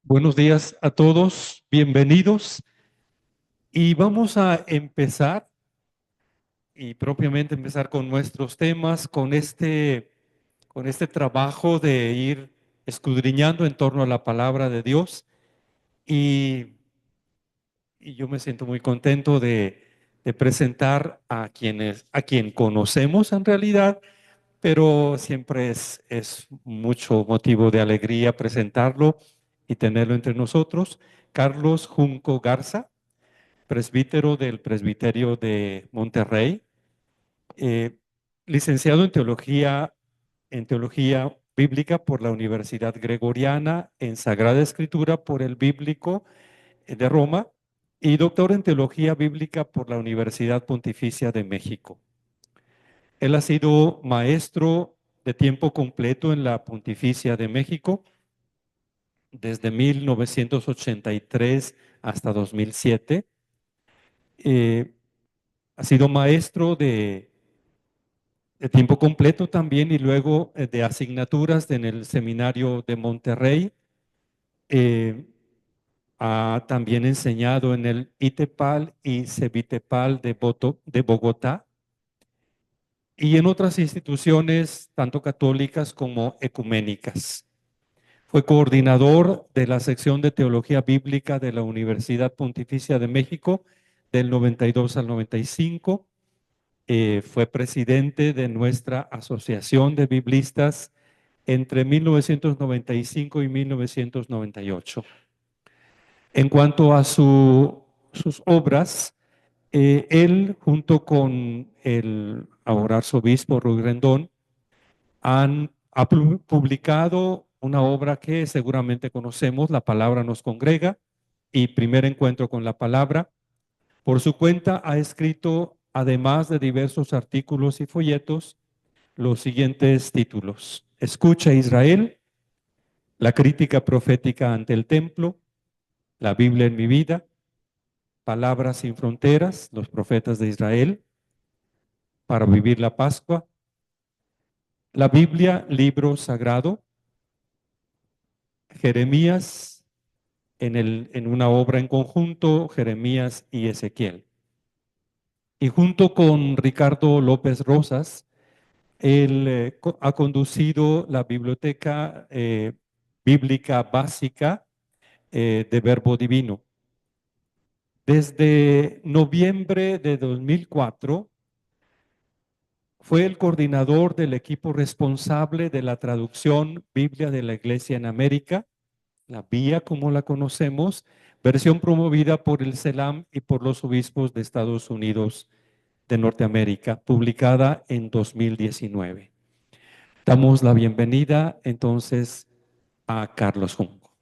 Buenos días a todos, bienvenidos. Y vamos a empezar, y propiamente empezar con nuestros temas, con este trabajo de ir escudriñando en torno a la palabra de Dios. Y, y yo me siento muy contento de presentar a quien conocemos en realidad, pero siempre es mucho motivo de alegría presentarlo y tenerlo entre nosotros. Carlos Junco Garza, presbítero del Presbiterio de Monterrey, eh, licenciado en teología bíblica por la Universidad Gregoriana, en Sagrada Escritura por el Bíblico de Roma y doctor en teología bíblica por la Universidad Pontificia de México. Él ha sido maestro de tiempo completo en la Pontificia de México desde 1983 hasta 2007. Ha sido maestro de tiempo completo también y luego de asignaturas en el Seminario de Monterrey. Eh, Ha también enseñado en el ITEPAL y CEBITEPAL de Bogotá y en otras instituciones, tanto católicas como ecuménicas. Fue coordinador de la sección de Teología Bíblica de la Universidad Pontificia de México del 92 al 95. Fue presidente de nuestra Asociación de Biblistas entre 1995 y 1998. En cuanto a sus obras, él junto con el ahora arzobispo Ruy Rendón ha publicado una obra que seguramente conocemos, La Palabra nos congrega y Primer encuentro con la Palabra. Por su cuenta ha escrito, además de diversos artículos y folletos, los siguientes títulos: Escucha Israel, la crítica profética ante el templo, la Biblia en mi vida, Palabras sin fronteras, los profetas de Israel, para vivir la Pascua, la Biblia, libro sagrado, Jeremías, en una obra en conjunto, Jeremías y Ezequiel. Y junto con Ricardo López Rosas, él ha conducido la biblioteca bíblica básica de Verbo Divino. Desde noviembre de 2004 fue el coordinador del equipo responsable de la traducción Biblia de la Iglesia en América, la BIA como la conocemos, versión promovida por el CELAM y por los obispos de Estados Unidos de Norteamérica, publicada en 2019. Damos la bienvenida entonces a Carlos Junco.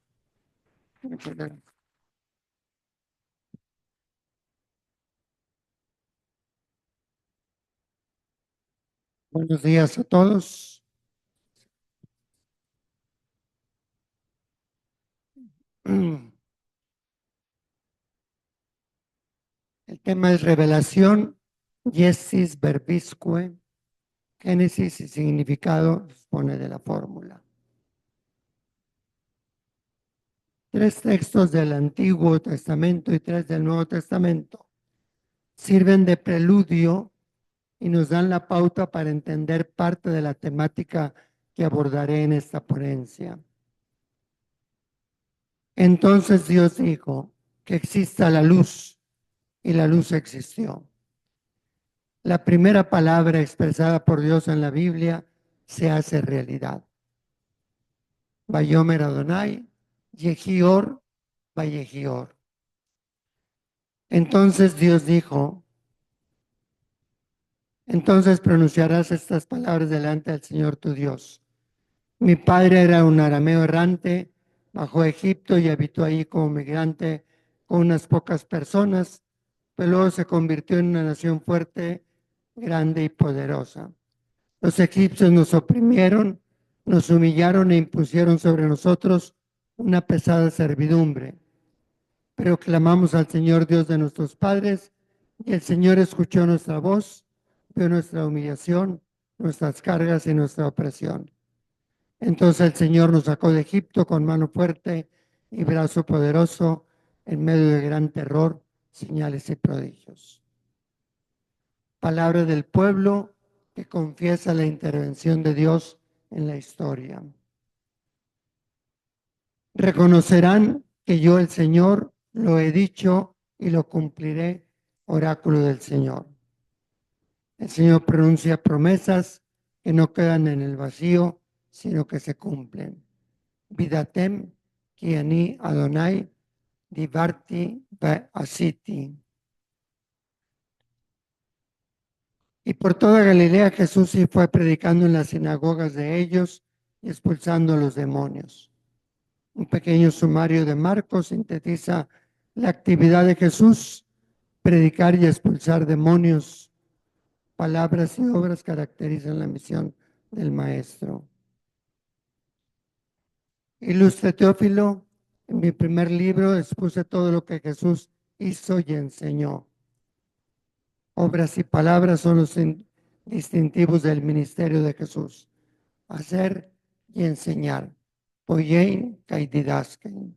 Buenos días a todos. El tema es revelación, Yesis verbisque, génesis y significado, dispone de la fórmula. 3 textos del Antiguo Testamento y 3 del Nuevo Testamento sirven de preludio y nos dan la pauta para entender parte de la temática que abordaré en esta ponencia. Entonces Dios dijo que exista la luz y la luz existió. La primera palabra expresada por Dios en la Biblia se hace realidad. Vayomer Adonai, Yehior, Vayehior. Entonces Dios dijo, entonces pronunciarás estas palabras delante del Señor tu Dios. Mi padre era un arameo errante, bajó a Egipto y habitó allí como migrante con unas pocas personas, pero luego se convirtió en una nación fuerte, grande y poderosa. Los egipcios nos oprimieron, nos humillaron e impusieron sobre nosotros una pesada servidumbre. Pero clamamos al Señor Dios de nuestros padres y el Señor escuchó nuestra voz, vio nuestra humillación, nuestras cargas y nuestra opresión. Entonces el Señor nos sacó de Egipto con mano fuerte y brazo poderoso en medio de gran terror, señales y prodigios. Palabra del pueblo que confiesa la intervención de Dios en la historia. Reconocerán que yo, el Señor, lo he dicho y lo cumpliré, oráculo del Señor. El Señor pronuncia promesas que no quedan en el vacío, sino que se cumplen. Vidatem, ki ani Adonai, divarti asiti. Y por toda Galilea Jesús sí fue predicando en las sinagogas de ellos y expulsando a los demonios. Un pequeño sumario de Marcos sintetiza la actividad de Jesús: predicar y expulsar demonios. Palabras y obras caracterizan la misión del Maestro. Ilustre Teófilo, en mi primer libro expuse todo lo que Jesús hizo y enseñó. Obras y palabras son los distintivos del ministerio de Jesús: hacer y enseñar. Poiein kai didaskein.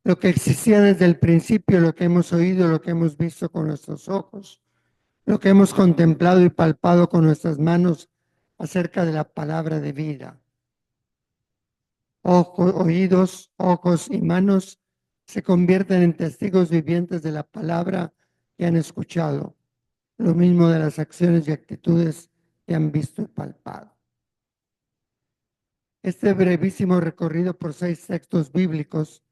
Lo que existía desde el principio, lo que hemos oído, lo que hemos visto con nuestros ojos, lo que hemos contemplado y palpado con nuestras manos acerca de la palabra de vida. Oídos, ojos y manos se convierten en testigos vivientes de la palabra que han escuchado, lo mismo de las acciones y actitudes que han visto y palpado. Este brevísimo recorrido por 6 textos bíblicos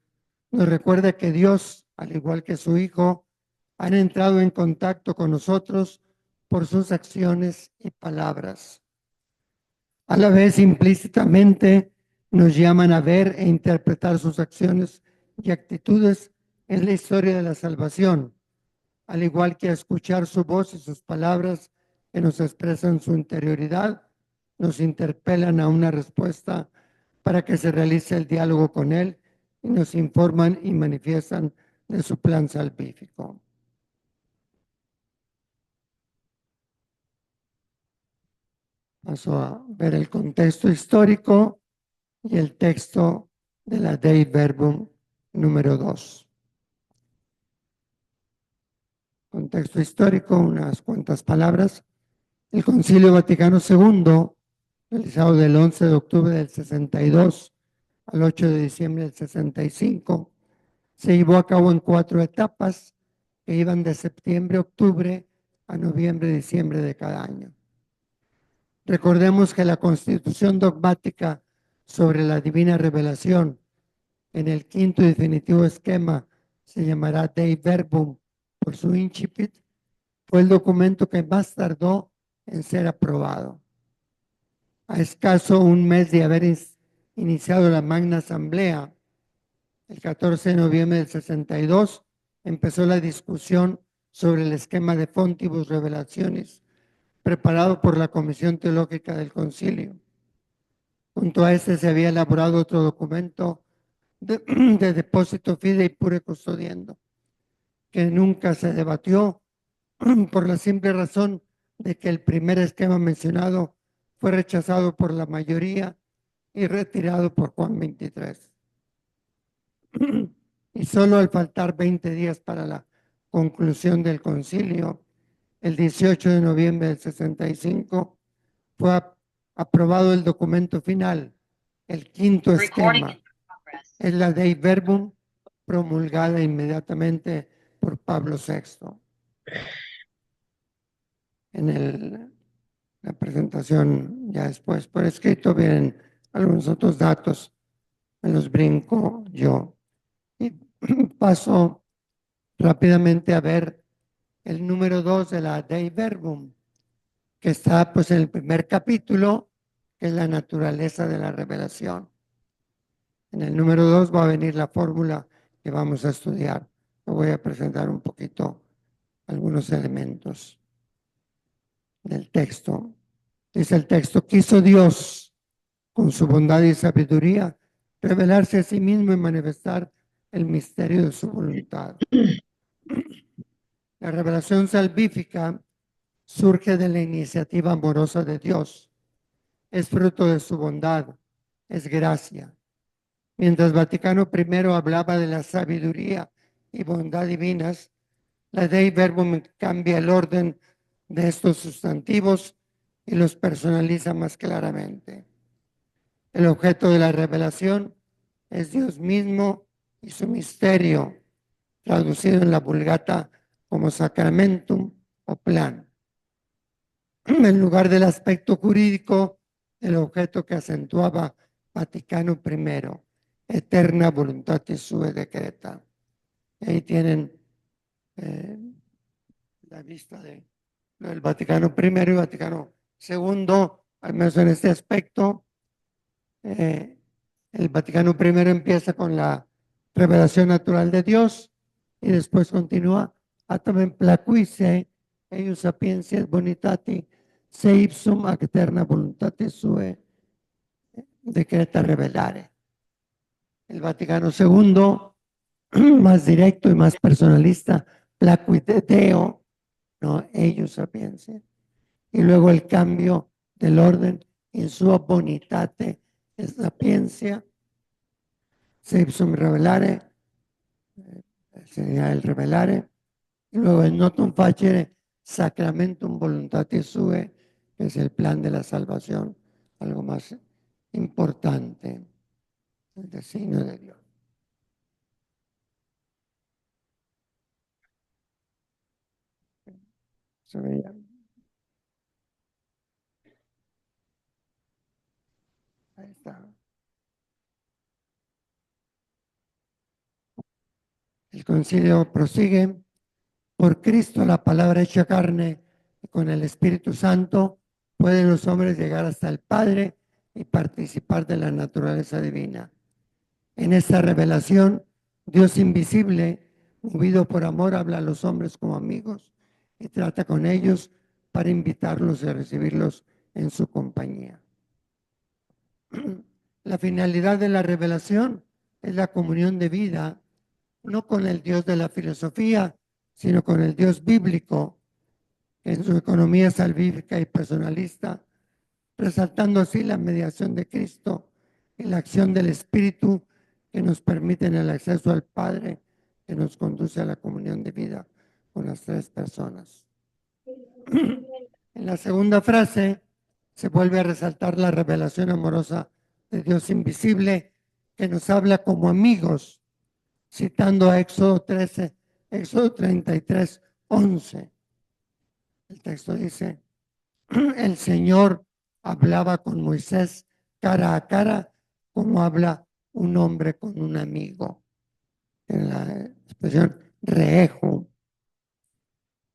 nos recuerda que Dios, al igual que su Hijo, han entrado en contacto con nosotros por sus acciones y palabras. A la vez, implícitamente, nos llaman a ver e interpretar sus acciones y actitudes en la historia de la salvación, al igual que a escuchar su voz y sus palabras que nos expresan su interioridad, nos interpelan a una respuesta para que se realice el diálogo con Él y nos informan y manifiestan de su plan salvífico. Paso a ver el contexto histórico y el texto de la Dei Verbum número 2. Contexto histórico, unas cuantas palabras. El Concilio Vaticano II, realizado del 11 de octubre del 62 al 8 de diciembre del 65, se llevó a cabo en 4 etapas que iban de septiembre, octubre a noviembre, diciembre de cada año. Recordemos que la Constitución dogmática sobre la divina revelación, en el quinto y definitivo esquema, se llamará Dei Verbum por su incipit, fue el documento que más tardó en ser aprobado. A escaso un mes de haber iniciado la Magna Asamblea, el 14 de noviembre del 62, empezó la discusión sobre el esquema de Fontibus Revelationis, preparado por la Comisión Teológica del Concilio. Junto a este se había elaborado otro documento de depósito fide y pure custodiendo, que nunca se debatió por la simple razón de que el primer esquema mencionado fue rechazado por la mayoría y retirado por Juan 23. Y solo al faltar 20 días para la conclusión del concilio, el 18 de noviembre del 65, fue aprobado el documento final, el quinto esquema. Es la Dei Verbum, promulgada inmediatamente por Pablo VI. En la presentación ya después por escrito vienen algunos otros datos, me los brinco yo. Y paso rápidamente a ver el número 2 de la Dei Verbum, que está pues en el primer capítulo, que es la naturaleza de la revelación. En el número 2 va a venir la fórmula que vamos a estudiar. Lo voy a presentar un poquito algunos elementos del texto. Dice el texto: quiso Dios, con su bondad y sabiduría, revelarse a sí mismo y manifestar el misterio de su voluntad. La revelación salvífica surge de la iniciativa amorosa de Dios. Es fruto de su bondad, es gracia. Mientras Vaticano I hablaba de la sabiduría y bondad divinas, la Dei Verbum cambia el orden de estos sustantivos y los personaliza más claramente. El objeto de la revelación es Dios mismo y su misterio, traducido en la Vulgata como sacramentum o plan. En lugar del aspecto jurídico, el objeto que acentuaba Vaticano I, eterna voluntatis sue decreta. Ahí tienen la vista de del Vaticano I y Vaticano II, al menos en este aspecto. El Vaticano I empieza con la revelación natural de Dios y después continúa Atam placuisse eius sapientiae bonitati se ipsum ac eterna voluntatis sue decreta revelare. El Vaticano II, más directo y más personalista, placuite Deo, no eius sapientiae. Y luego el cambio del orden in sua bonitate e sapientia se ipsum revelare, sería el revelare, y luego el notum facere sacramentum voluntatis sue, que es el plan de la salvación, algo más importante, el designio de Dios. Se veía. Ahí está. El concilio prosigue. Por Cristo, la palabra hecha carne, y con el Espíritu Santo, pueden los hombres llegar hasta el Padre y participar de la naturaleza divina. En esta revelación, Dios invisible, movido por amor, habla a los hombres como amigos y trata con ellos para invitarlos y recibirlos en su compañía. La finalidad de la revelación es la comunión de vida, no con el Dios de la filosofía, sino con el Dios bíblico, que en su economía salvífica y personalista, resaltando así la mediación de Cristo y la acción del Espíritu que nos permiten el acceso al Padre, que nos conduce a la comunión de vida con las tres personas. En la segunda frase se vuelve a resaltar la revelación amorosa de Dios invisible que nos habla como amigos, citando a Éxodo 13, Éxodo 33, 11. El texto dice, el Señor hablaba con Moisés cara a cara como habla un hombre con un amigo. En la expresión reejo.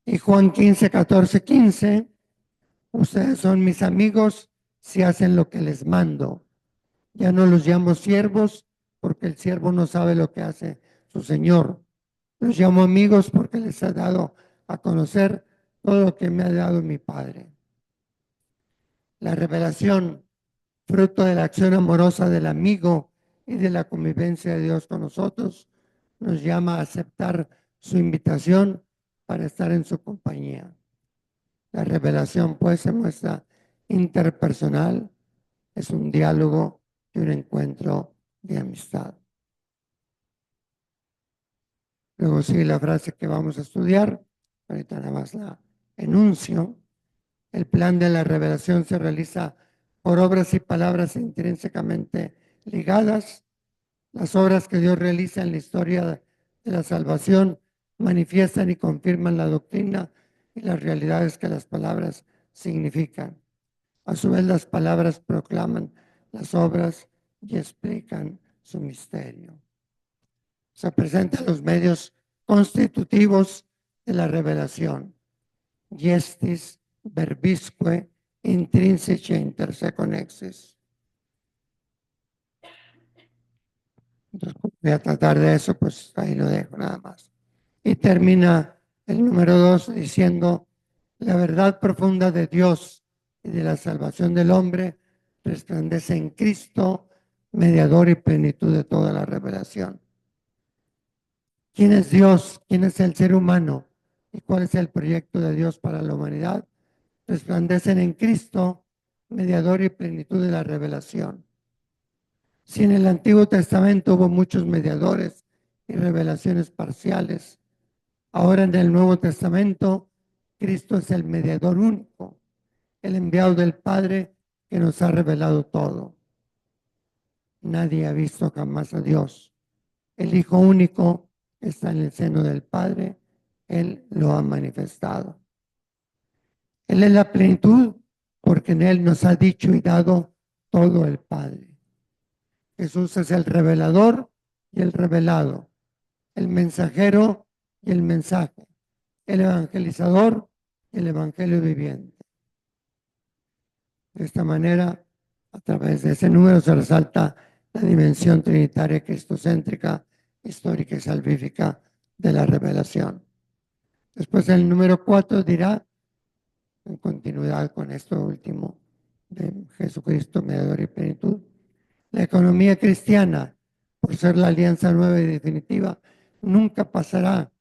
Y Juan 15, 14, 15, ustedes son mis amigos si hacen lo que les mando. Ya no los llamo siervos porque el siervo no sabe lo que hace su Señor. Los llamo amigos porque les he dado a conocer todo lo que me ha dado mi Padre. La revelación, fruto de la acción amorosa del amigo y de la convivencia de Dios con nosotros, nos llama a aceptar su invitación para estar en su compañía. La revelación, pues, se muestra interpersonal, es un diálogo y un encuentro de amistad. Luego sigue la frase que vamos a estudiar, ahorita nada más la enuncio. El plan de la revelación se realiza por obras y palabras intrínsecamente ligadas. Las obras que Dios realiza en la historia de la salvación manifiestan y confirman la doctrina y las realidades que las palabras significan. A su vez, las palabras proclaman las obras y explican su misterio. Se presentan los medios constitutivos de la revelación. Gestis, verbisque, intrínseche, interseconexis. Entonces, voy a tratar de eso, pues ahí lo dejo nada más. Y termina el número 2 diciendo, la verdad profunda de Dios y de la salvación del hombre resplandece en Cristo, mediador y plenitud de toda la revelación. ¿Quién es Dios? ¿Quién es el ser humano? ¿Y cuál es el proyecto de Dios para la humanidad? Resplandecen en Cristo, mediador y plenitud de la revelación. Si en el Antiguo Testamento hubo muchos mediadores y revelaciones parciales, ahora en el Nuevo Testamento Cristo es el mediador único, el enviado del Padre que nos ha revelado todo. Nadie ha visto jamás a Dios. El Hijo único está en el seno del Padre. Él lo ha manifestado. Él es la plenitud porque en Él nos ha dicho y dado todo el Padre. Jesús es el revelador y el revelado, el mensajero y el mensaje, el evangelizador y el evangelio viviente. De esta manera, a través de ese número se resalta la dimensión trinitaria cristocéntrica, histórica y salvífica de la revelación. Después el número 4 dirá, en continuidad con esto último de Jesucristo, mediador y plenitud, la economía cristiana, por ser la alianza nueva y definitiva, nunca pasará,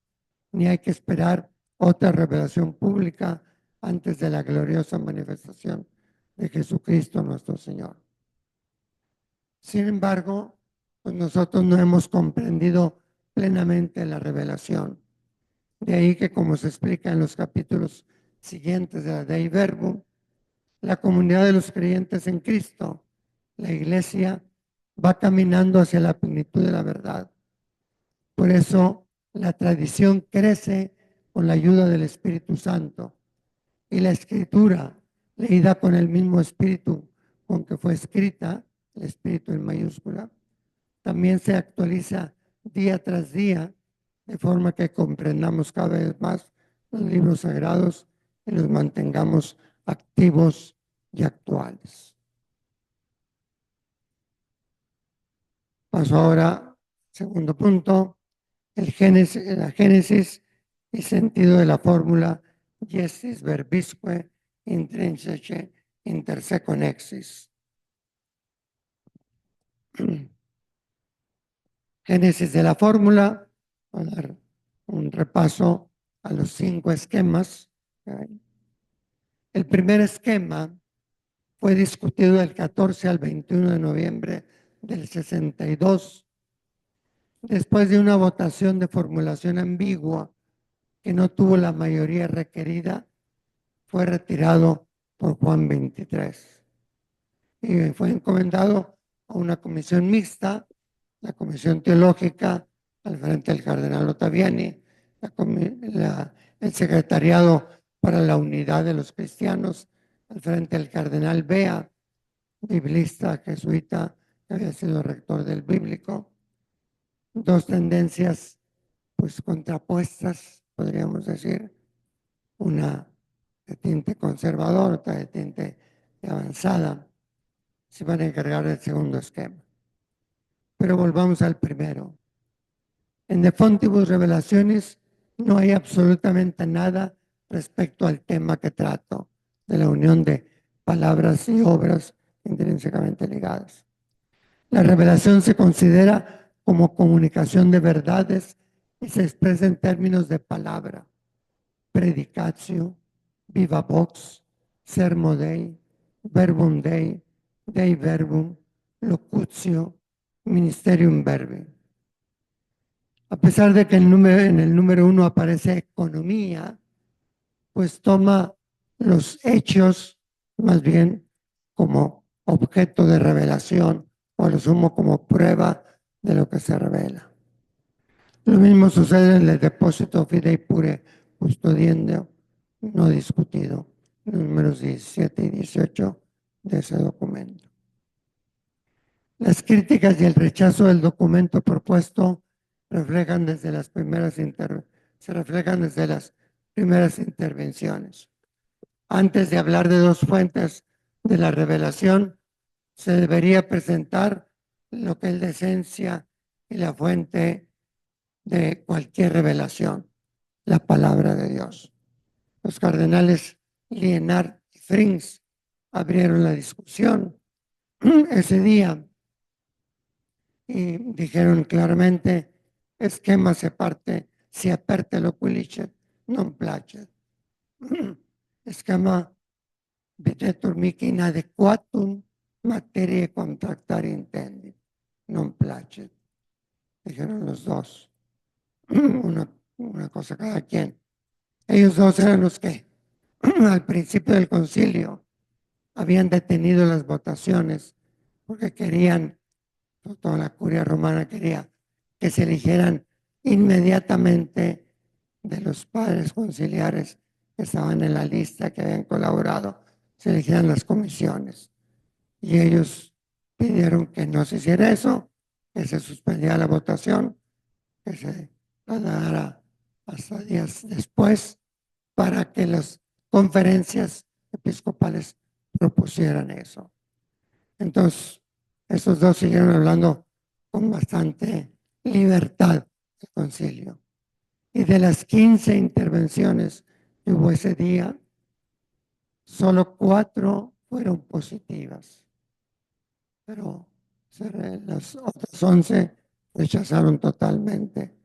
ni hay que esperar otra revelación pública antes de la gloriosa manifestación de Jesucristo nuestro Señor. Sin embargo, pues nosotros no hemos comprendido plenamente la revelación. De ahí que, como se explica en los capítulos siguientes de la Dei Verbum, la comunidad de los creyentes en Cristo, la iglesia, va caminando hacia la plenitud de la verdad. Por eso la tradición crece con la ayuda del Espíritu Santo y la escritura, leída con el mismo espíritu con que fue escrita, el espíritu en mayúscula, también se actualiza día tras día, de forma que comprendamos cada vez más los libros sagrados y los mantengamos activos y actuales. Paso ahora, segundo punto, la génesis y sentido de la fórmula Iesis verbisque intrinsece interseco nexis. Génesis de la fórmula, voy a dar un repaso a los 5 esquemas. El primer esquema fue discutido del 14 al 21 de noviembre del 62, después de una votación de formulación ambigua que no tuvo la mayoría requerida, fue retirado por Juan 23 y fue encomendado a una comisión mixta, la comisión teológica al frente del cardenal Ottaviani, el secretariado para la unidad de los cristianos al frente del cardenal Bea, biblista jesuita que había sido rector del bíblico. Dos tendencias pues contrapuestas, podríamos decir, una de tinte conservador, otra de tinte de avanzada, se van a encargar del segundo esquema. Pero volvamos al primero. En De Fontibus Revelaciones no hay absolutamente nada respecto al tema que trato, de la unión de palabras y obras intrínsecamente ligadas. La revelación se considera como comunicación de verdades y se expresa en términos de palabra, predicatio, viva vox, sermo Dei, verbum Dei, Dei verbum, locutio, ministerium verbi. A pesar de que en el número 1 aparece economía, pues toma los hechos más bien como objeto de revelación o a lo sumo como prueba de lo que se revela. Lo mismo sucede en el depósito fidei pure custodiendo no discutido, números 17 y 18 de ese documento. Las críticas y el rechazo del documento propuesto se reflejan desde las primeras intervenciones. Antes de hablar de dos fuentes de la revelación, se debería presentar lo que es la esencia y la fuente de cualquier revelación, la palabra de Dios. Los cardenales Lienard y Frings abrieron la discusión ese día y dijeron claramente: esquema si aperte lo quilicet, non placet. Esquema videtur mihi inadequatum materiae contractare intendit. Blanchet. Dijeron los dos, una cosa cada quien. Ellos dos eran los que al principio del concilio habían detenido las votaciones porque querían, toda la curia romana quería que se eligieran inmediatamente de los padres conciliares que estaban en la lista, que habían colaborado, se eligieran las comisiones. Y ellos pidieron que no se hiciera eso, que se suspendiera la votación, que se la dara hasta días después para que las conferencias episcopales propusieran eso. Entonces, esos dos siguieron hablando con bastante libertad del concilio. Y de las 15 intervenciones que hubo ese día, solo 4 fueron positivas, pero las otras 11 rechazaron totalmente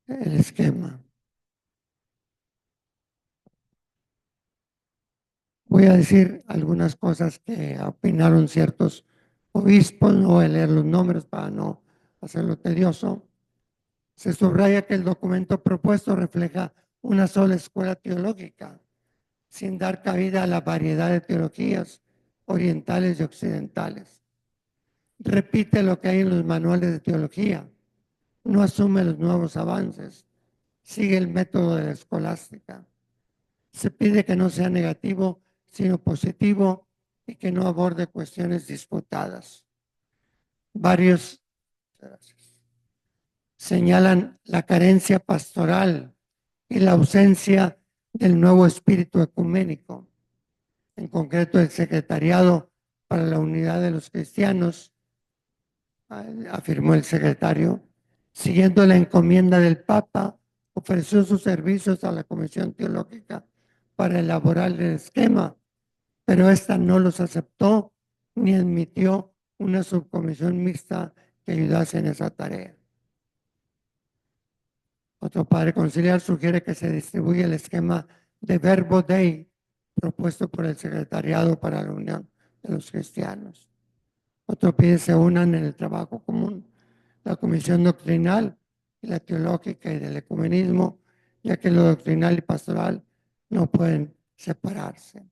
el esquema. Voy a decir algunas cosas que opinaron ciertos obispos, no voy a leer los nombres para no hacerlo tedioso. Se subraya que el documento propuesto refleja una sola escuela teológica, sin dar cabida a la variedad de teologías orientales y occidentales. Repite lo que hay en los manuales de teología, no asume los nuevos avances, sigue el método de la escolástica. Se pide que no sea negativo, sino positivo y que no aborde cuestiones disputadas. Varios señalan la carencia pastoral y la ausencia del nuevo espíritu ecuménico. En concreto, el Secretariado para la Unidad de los Cristianos, afirmó el secretario, siguiendo la encomienda del Papa, ofreció sus servicios a la Comisión Teológica para elaborar el esquema, pero esta no los aceptó ni admitió una subcomisión mixta que ayudase en esa tarea. Otro padre conciliar sugiere que se distribuya el esquema de Verbo Dei propuesto por el Secretariado para la Unión de los Cristianos. Otro pide se unan en el trabajo común la Comisión Doctrinal y la Teológica y del Ecumenismo, ya que lo doctrinal y pastoral no pueden separarse.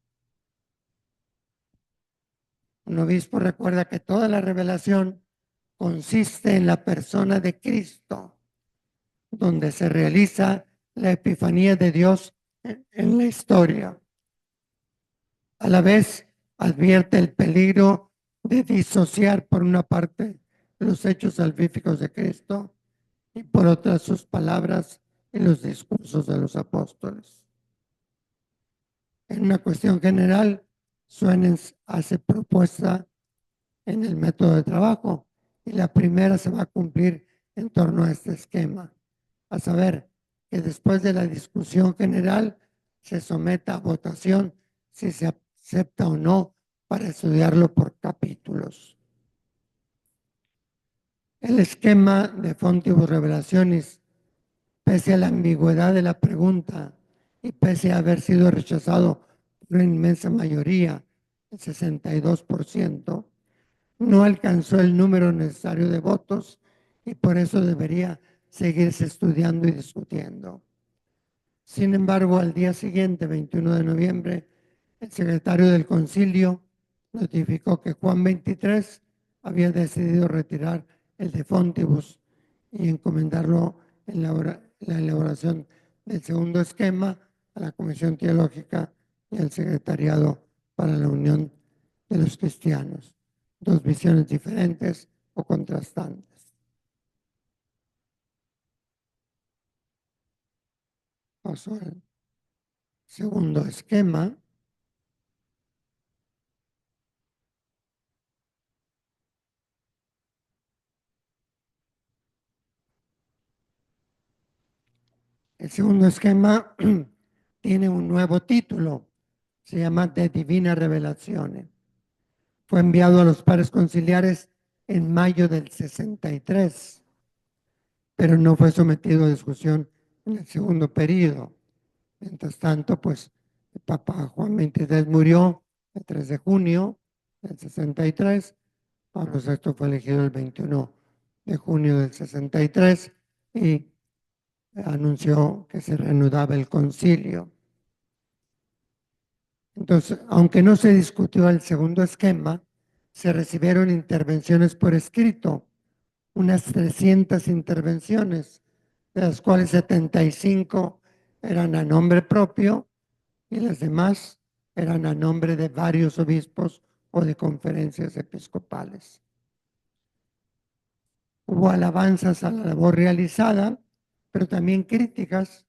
Un obispo recuerda que toda la revelación consiste en la persona de Cristo, donde se realiza la epifanía de Dios en la historia. A la vez, advierte el peligro de disociar por una parte los hechos salvíficos de Cristo y por otra sus palabras y los discursos de los apóstoles. En una cuestión general, Suenens hace propuesta en el método de trabajo y la primera se va a cumplir en torno a este esquema, a saber que después de la discusión general se someta a votación si se acepta o no para estudiarlo por capítulos. El esquema de Fontibus Revelationis, pese a la ambigüedad de la pregunta y pese a haber sido rechazado por una inmensa mayoría, el 62%, no alcanzó el número necesario de votos y por eso debería seguirse estudiando y discutiendo. Sin embargo, al día siguiente, 21 de noviembre, el secretario del concilio notificó que Juan XXIII había decidido retirar el de Fontibus y encomendarlo en la elaboración del segundo esquema a la Comisión Teológica y al Secretariado para la Unión de los Cristianos. Dos visiones diferentes o contrastantes. Paso al segundo esquema. El segundo esquema tiene un nuevo título, se llama De Divina Revelazione. Fue enviado a los padres conciliares en mayo del 63, pero no fue sometido a discusión en el segundo periodo. Mientras tanto, pues el Papa Juan XXIII murió el 3 de junio del 63, Pablo VI fue elegido el 21 de junio del 63 y anunció que se reanudaba el concilio. Entonces, aunque no se discutió el segundo esquema, se recibieron intervenciones por escrito, unas 300 intervenciones, de las cuales 75 eran a nombre propio y las demás eran a nombre de varios obispos o de conferencias episcopales. Hubo alabanzas a la labor realizada, pero también críticas,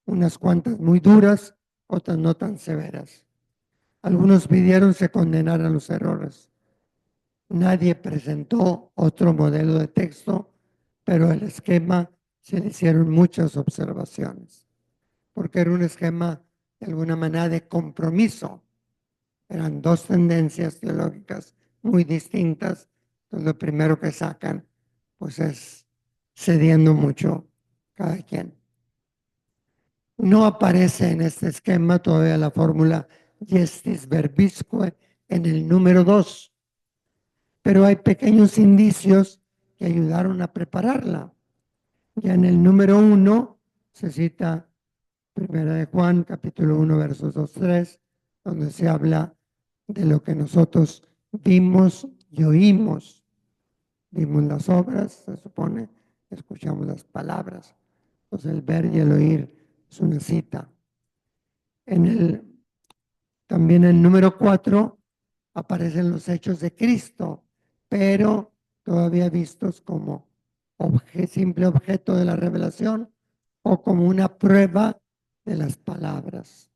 unas cuantas muy duras, otras no tan severas. Algunos pidieron se condenaran los errores. Nadie presentó otro modelo de texto, pero el esquema se le hicieron muchas observaciones, porque era un esquema de alguna manera de compromiso. Eran dos tendencias teológicas muy distintas. Entonces lo primero que sacan pues es cediendo mucho cada quien. No aparece en este esquema todavía la fórmula gestis verbisque en el número 2, pero hay pequeños indicios que ayudaron a prepararla. Ya en el número 1 se cita Primera de Juan, capítulo 1, versos 2-3, donde se habla de lo que nosotros vimos y oímos. Vimos las obras, se supone, escuchamos las palabras. Entonces el ver y el oír es una cita. También en el número 4 aparecen los hechos de Cristo, pero todavía vistos como simple objeto de la revelación o como una prueba de las palabras.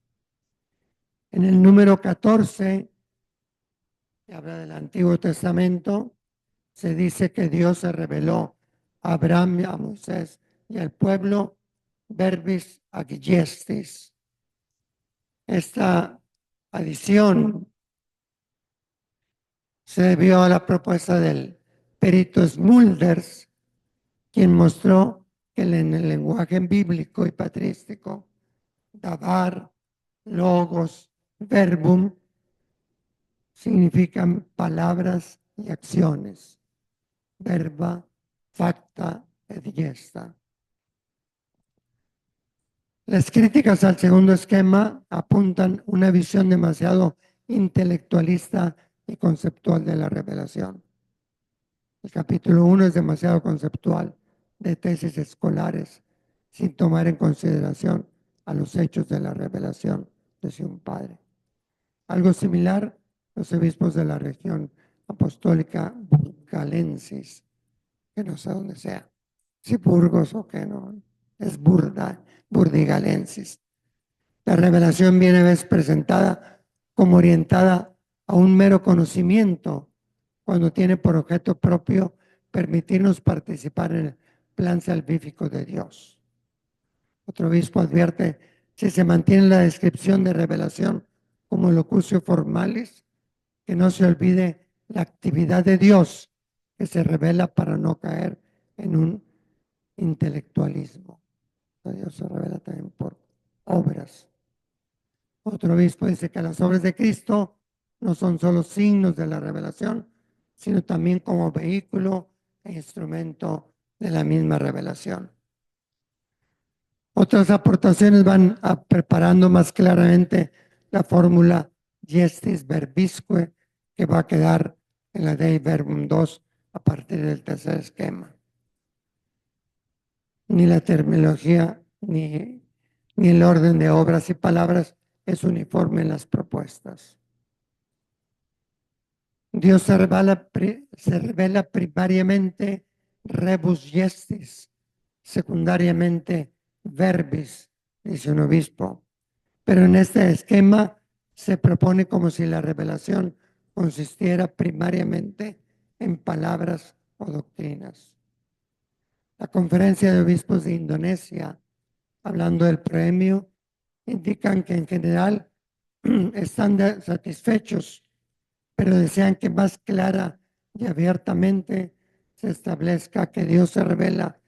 En el número 14, que habla del Antiguo Testamento, se dice que Dios se reveló a Abraham, a Moisés y al pueblo verbis ac gestis. Esta adición se debió a la propuesta del perito Smulders, quien mostró que en el lenguaje bíblico y patrístico, dabar, logos, verbum, significan palabras y acciones. Verba, facta et gesta. Las críticas al segundo esquema apuntan una visión demasiado intelectualista y conceptual de la revelación. El capítulo 1 es demasiado conceptual, de tesis escolares, sin tomar en consideración a los hechos de la revelación de un padre. Algo similar, los obispos de la región apostólica burgalensis, que no sé dónde sea, si Burgos o qué no, es burdigalensis. La revelación viene a veces presentada como orientada a un mero conocimiento, cuando tiene por objeto propio permitirnos participar en el plan salvífico de Dios. Otro obispo advierte, si se mantiene la descripción de revelación como locucio formalis, que no se olvide la actividad de Dios que se revela para no caer en un intelectualismo. Dios se revela también por obras. Otro obispo dice que las obras de Cristo no son solo signos de la revelación, sino también como vehículo e instrumento de la misma revelación. Otras aportaciones van preparando más claramente la fórmula gestis verbisque que va a quedar en la Dei Verbum 2 a partir del tercer esquema. Ni la terminología ni el orden de obras y palabras es uniforme en las propuestas. Dios se revela primariamente rebus gestis, secundariamente verbis, dice un obispo. Pero en este esquema se propone como si la revelación consistiera primariamente en palabras o doctrinas. La Conferencia de Obispos de Indonesia, hablando del premio, indican que en general están satisfechos, pero desean que más clara y abiertamente se establezca que Dios se revela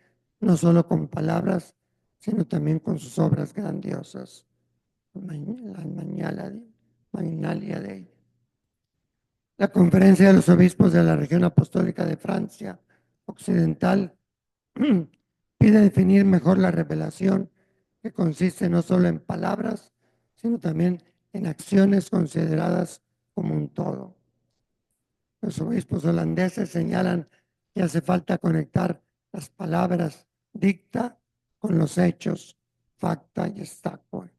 no solo con palabras, sino también con sus obras grandiosas. La magnalia de ella. La Conferencia de los Obispos de la Región Apostólica de Francia Occidental pide definir mejor la revelación, que consiste no solo en palabras, sino también en acciones consideradas como un todo. Los obispos holandeses señalan que hace falta conectar las palabras dicta con los hechos, facta y stacqua.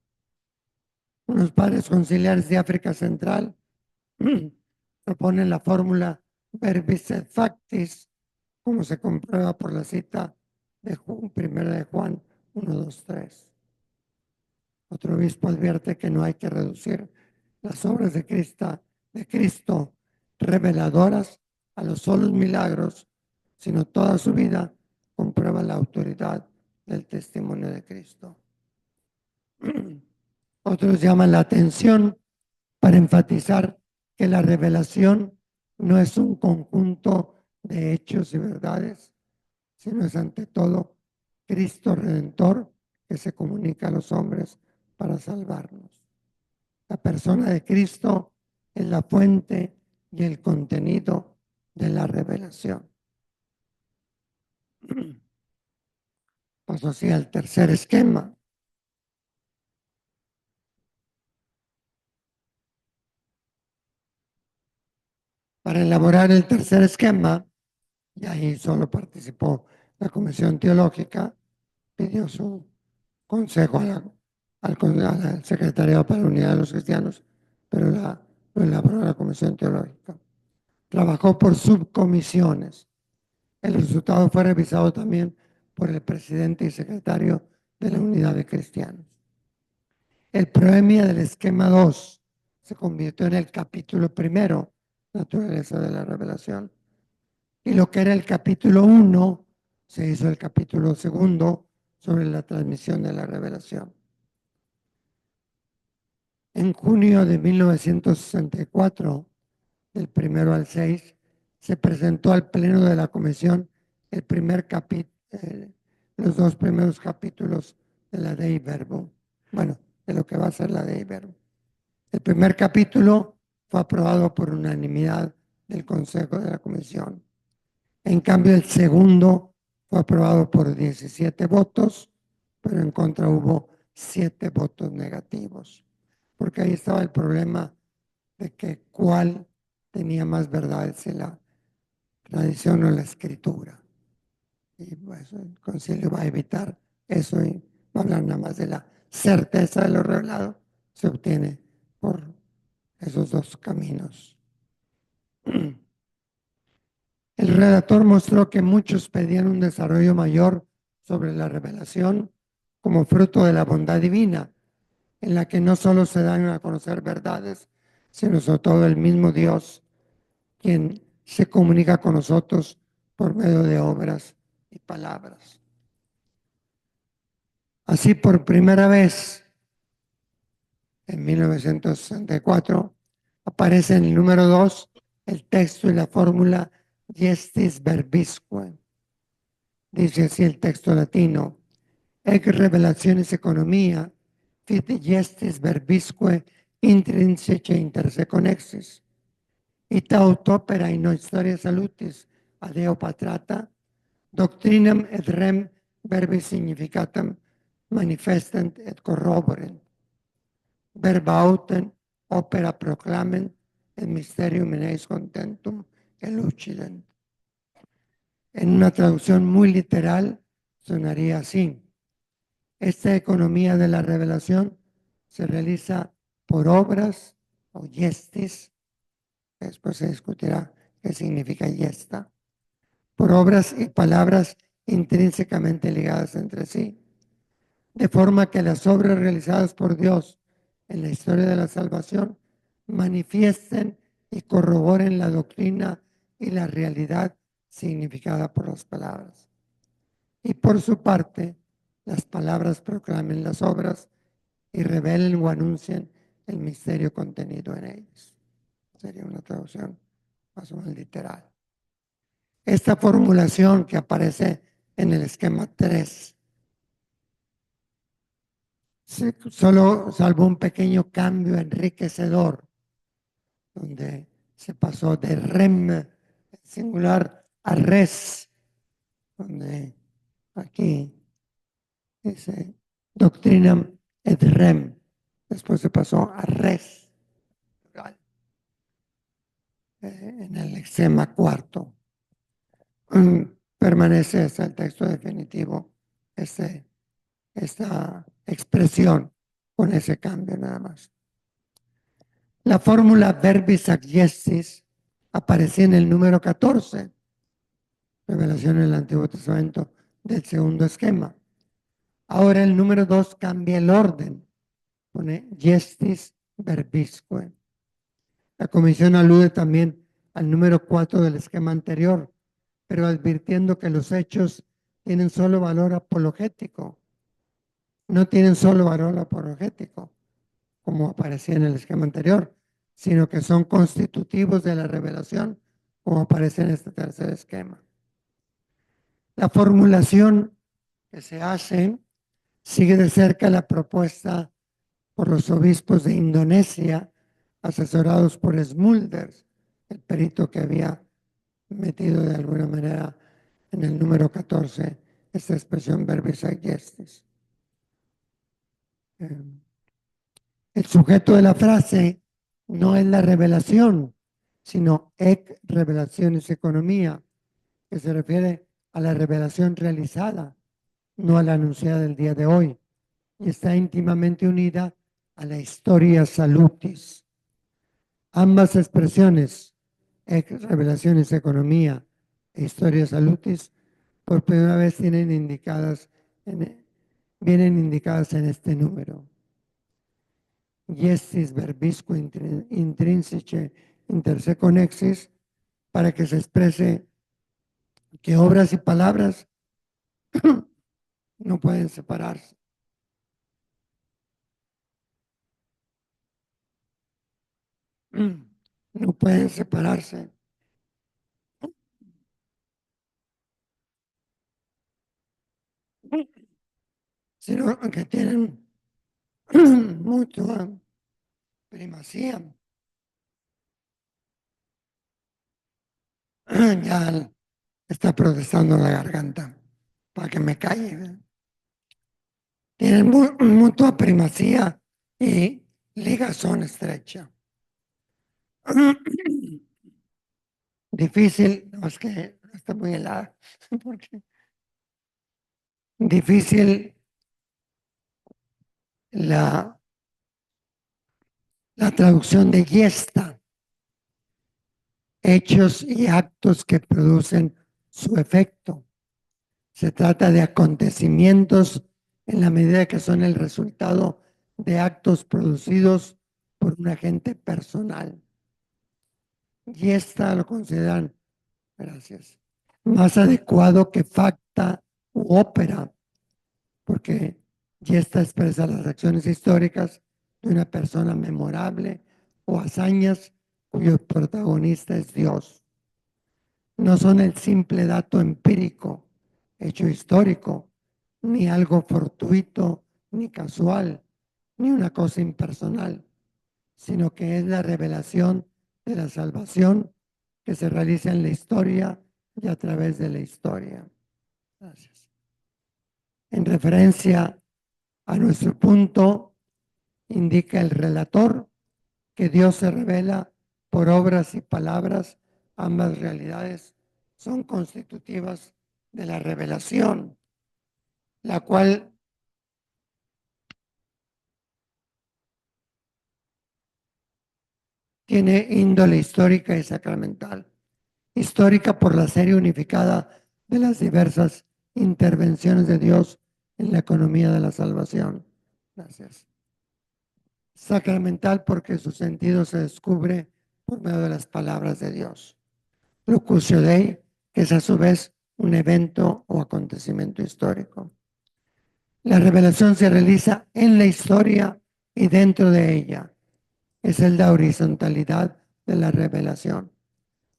Unos padres conciliares de África Central proponen la fórmula verbis et factis, como se comprueba por la cita de primera de Juan 1, 2, 3. Otro obispo advierte que no hay que reducir las obras de Cristo reveladoras a los solos milagros, sino toda su vida comprueba la autoridad del testimonio de Cristo. Otros llaman la atención para enfatizar que la revelación no es un conjunto de hechos y verdades, sino es ante todo Cristo Redentor que se comunica a los hombres para salvarnos. La persona de Cristo es la fuente y el contenido de la revelación. Paso así al tercer esquema. Para elaborar el tercer esquema, y ahí solo participó la Comisión Teológica, pidió su consejo al Secretariado para la Unidad de los Cristianos, pero lo elaboró la Comisión Teológica. Trabajó por subcomisiones. El resultado fue revisado también por el presidente y secretario de la Unidad de Cristianos. El proemia del esquema 2 se convirtió en el capítulo primero, naturaleza de la revelación, y lo que era el capítulo 1 se hizo el capítulo segundo sobre la transmisión de la revelación. En junio de 1964, del 1 al 6, se presentó al Pleno de la Comisión el primer los dos primeros capítulos de la Dei Verbum. Bueno, de lo que va a ser la Dei Verbum. El primer capítulo fue aprobado por unanimidad del Consejo de la Comisión. En cambio, el segundo fue aprobado por 17 votos, pero en contra hubo 7 votos negativos, porque ahí estaba el problema de que cuál tenía más verdad, si la tradición o la escritura. Y pues el concilio va a evitar eso y va a hablar nada más de la certeza de lo revelado, se obtiene por esos dos caminos. El redactor mostró que muchos pedían un desarrollo mayor sobre la revelación como fruto de la bondad divina, en la que no solo se dan a conocer verdades, sino sobre todo el mismo Dios, quien se comunica con nosotros por medio de obras y palabras. Así, por primera vez, en 1964, aparece en el número 2 el texto y la fórmula Gestis Verbisque. Dice así el texto latino: Ec revelationis economia, fit gestis verbisque intrinsece inter se connexis. Ita aut opera in historia salutis adeo patrata, doctrinam et rem verbi significatam manifestent et corroborent. Verba autem opera proclament et mysterium in eis contentum elucident. En una traducción muy literal, sonaría así: esta economía de la revelación se realiza por obras o gestis, después se discutirá qué significa gesta, por obras y palabras intrínsecamente ligadas entre sí, de forma que las obras realizadas por Dios en la historia de la salvación manifiesten y corroboren la doctrina y la realidad significada por las palabras. Y por su parte, las palabras proclamen las obras y revelen o anuncien el misterio contenido en ellas. Sería una traducción más o menos literal. Esta formulación que aparece en el esquema 3, solo salvo un pequeño cambio enriquecedor, donde se pasó de rem singular a res, donde aquí dice doctrinam et rem, después se pasó a res, plural, en el lexema cuarto. Permanece hasta el texto definitivo esta expresión con ese cambio nada más. La fórmula verbis ac gestis aparecía en el número 14, revelación en el Antiguo Testamento del segundo esquema. Ahora el número 2 cambia el orden, pone gestis verbisque. La comisión alude también al número 4 del esquema anterior, pero advirtiendo que los hechos tienen solo valor apologético, no tienen solo valor apologético, como aparecía en el esquema anterior, sino que son constitutivos de la revelación, como aparece en este tercer esquema. La formulación que se hace sigue de cerca la propuesta por los obispos de Indonesia, asesorados por Smulders, el perito que había metido de alguna manera en el número 14 esta expresión verbis ac gestis. El sujeto de la frase no es la revelación, sino ec revelaciones economía, que se refiere a la revelación realizada, no a la anunciada del día de hoy, y está íntimamente unida a la historia salutis. Ambas expresiones, ec revelaciones economía e historia salutis, por primera vez vienen indicadas en este número. Gestis verbisque intrinsice interseconnexis, para que se exprese que obras y palabras no pueden separarse. No pueden separarse. Sino que tienen mucha primacía. Ya está protestando la garganta para que me calle. Tienen mutua primacía y ligazón estrecha. Difícil, no es que está muy helada, porque difícil la traducción de gesta, hechos y actos que producen su efecto. Se trata de acontecimientos en la medida que son el resultado de actos producidos por un agente personal. Gesta lo consideran, gracias, más adecuado que facta u ópera, porque gesta expresa las acciones históricas de una persona memorable o hazañas cuyo protagonista es Dios. No son el simple dato empírico, hecho histórico, ni algo fortuito, ni casual, ni una cosa impersonal, sino que es la revelación de la salvación que se realiza en la historia y a través de la historia. Gracias. En referencia a nuestro punto, indica el relator que Dios se revela por obras y palabras. Ambas realidades son constitutivas de la revelación, la cual tiene índole histórica y sacramental. Histórica por la serie unificada de las diversas intervenciones de Dios en la economía de la salvación. Gracias. Sacramental porque su sentido se descubre por medio de las palabras de Dios. Locutio Dei, que es a su vez un evento o acontecimiento histórico. La revelación se realiza en la historia y dentro de ella. Es la horizontalidad de la revelación,